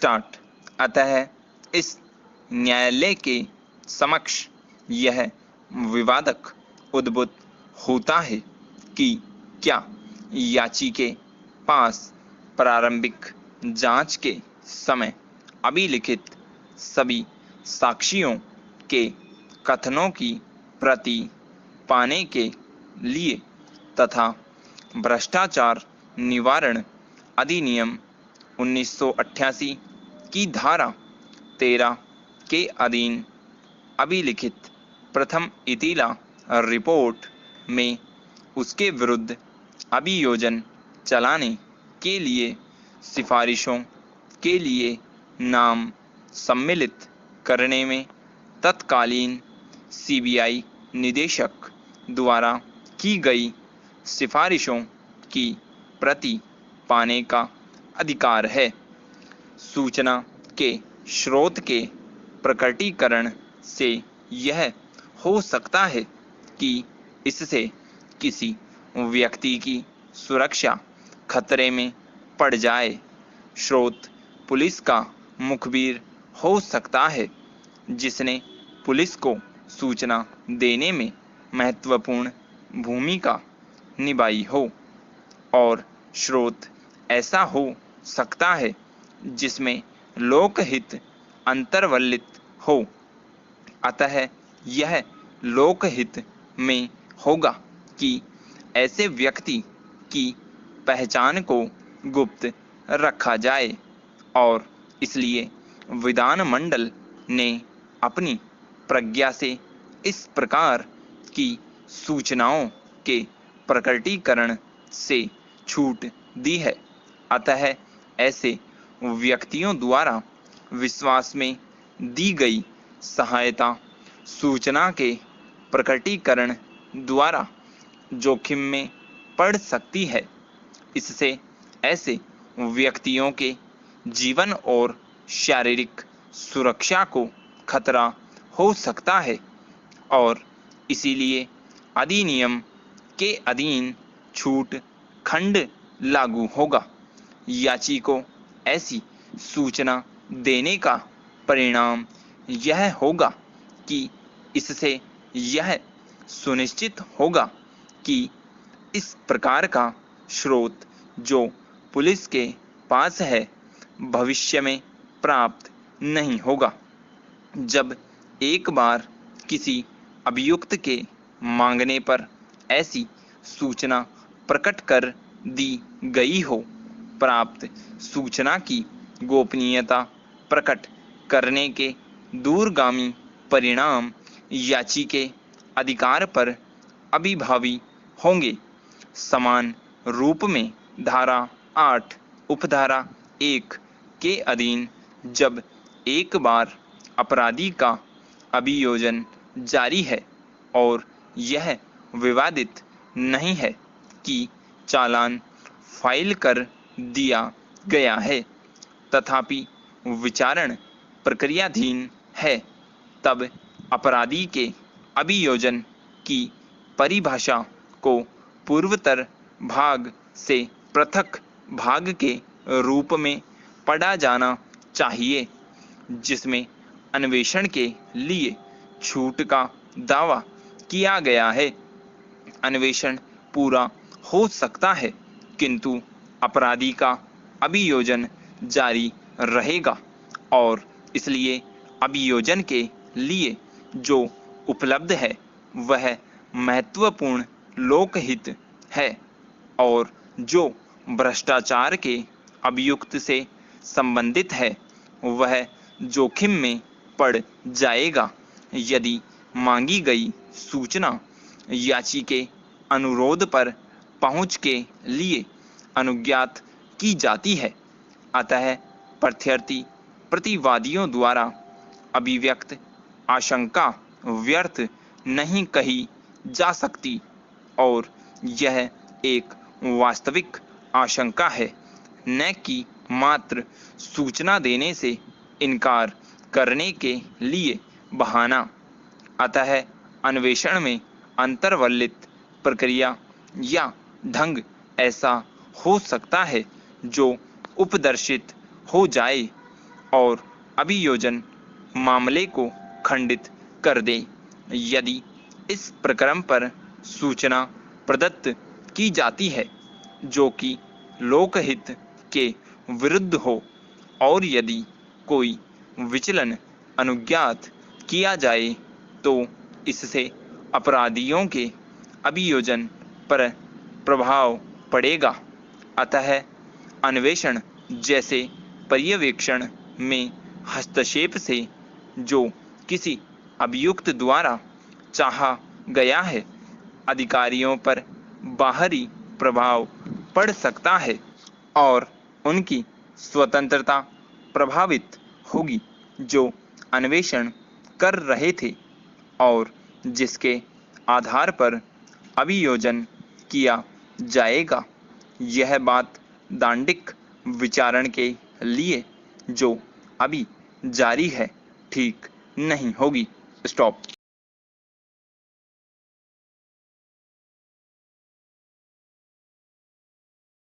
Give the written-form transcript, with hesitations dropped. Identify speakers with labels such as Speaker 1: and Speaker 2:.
Speaker 1: Start. अतः इस न्यायालय के समक्ष यह विवादक उद्भूत होता है कि क्या याची के पास प्रारंभिक जांच के समय अभिलिखित सभी साक्षियों के कथनों की प्रति पाने के लिए तथा भ्रष्टाचार निवारण अधिनियम 1988 की धारा 13 के अधीन अभिलिखित प्रथम इतीला रिपोर्ट में उसके विरुद्ध अभियोजन चलाने के लिए सिफारिशों के लिए नाम सम्मिलित करने में तत्कालीन सीबीआई निदेशक द्वारा की गई सिफारिशों की प्रति पाने का अधिकार है। सूचना के स्रोत के प्रकटीकरण से यह हो सकता है कि इससे किसी व्यक्ति की सुरक्षा खतरे में पड़ जाए। स्रोत पुलिस का मुखबिर हो सकता है जिसने पुलिस को सूचना देने में महत्वपूर्ण भूमिका निभाई हो, और स्रोत ऐसा हो सकता है जिसमें लोकहित अंतर्वलित हो। अतः यह लोकहित में होगा कि ऐसे व्यक्ति की पहचान को गुप्त रखा जाए, और इसलिए विधानमंडल ने अपनी प्रज्ञा से इस प्रकार की सूचनाओं के प्रकटीकरण से छूट दी है। अतः ऐसे व्यक्तियों द्वारा विश्वास में दी गई सहायता सूचना के प्रकटीकरण द्वारा जोखिम में पड़ सकती है। इससे ऐसे व्यक्तियों के जीवन और शारीरिक सुरक्षा को खतरा हो सकता है, और इसीलिए अधिनियम के अधीन छूट खंड लागू होगा। याची को ऐसी सूचना देने का परिणाम यह होगा कि इससे यह सुनिश्चित होगा कि इस प्रकार का स्रोत जो पुलिस के पास है भविष्य में प्राप्त नहीं होगा। जब एक बार किसी अभियुक्त के मांगने पर ऐसी सूचना प्रकट कर दी गई हो, प्राप्त सूचना की गोपनीयता प्रकट करने के दूरगामी परिणाम याची के अधिकार पर अभिभावी होंगे। समान रूप में धारा 8 उपधारा 1 के अधीन जब एक बार अपराधी का अभियोजन जारी है और यह विवादित नहीं है कि चालान फाइल कर दिया गया है तथापि विचारण प्रक्रियाधीन है, तब अपराधी के अभियोजन की परिभाषा को पूर्वतर भाग से पृथक भाग के रूप में पढ़ा जाना चाहिए, जिसमें अन्वेषण के लिए छूट का दावा किया गया है। अन्वेषण पूरा हो सकता है किंतु अपराधी का अभियोजन जारी रहेगा, और इसलिए अभियोजन के लिए जो उपलब्ध है वह महत्वपूर्ण लोकहित है, और जो भ्रष्टाचार के अभियुक्त से संबंधित है वह जोखिम में पड़ जाएगा यदि मांगी गई सूचना याची के अनुरोध पर पहुंच के लिए अनुज्ञात की जाती है। अतः प्रत्यर्थी प्रतिवादियों द्वारा अभिव्यक्त आशंका व्यर्थ नहीं कही जा सकती, और यह एक वास्तविक आशंका है, न कि मात्र सूचना देने से इनकार करने के लिए बहाना। अतः अन्वेषण में अंतर्वलित प्रक्रिया या ढंग ऐसा हो सकता है जो उपदर्शित हो जाए और अभियोजन मामले को खंडित कर दे। यदि इस प्रकरण पर सूचना प्रदत्त की जाती है जो कि लोकहित के विरुद्ध हो और यदि कोई विचलन अनुज्ञात किया जाए तो इससे अपराधियों के अभियोजन पर प्रभाव पड़ेगा। अतः अन्वेषण जैसे पर्यवेक्षण में हस्तक्षेप से जो किसी अभियुक्त द्वारा चाहा गया है, अधिकारियों पर बाहरी प्रभाव पड़ सकता है और उनकी स्वतंत्रता प्रभावित होगी जो अन्वेषण कर रहे थे और जिसके आधार पर अभियोजन किया जाएगा। यह बात दांडिक विचारण के लिए जो अभी जारी है ठीक नहीं होगी। स्टॉप।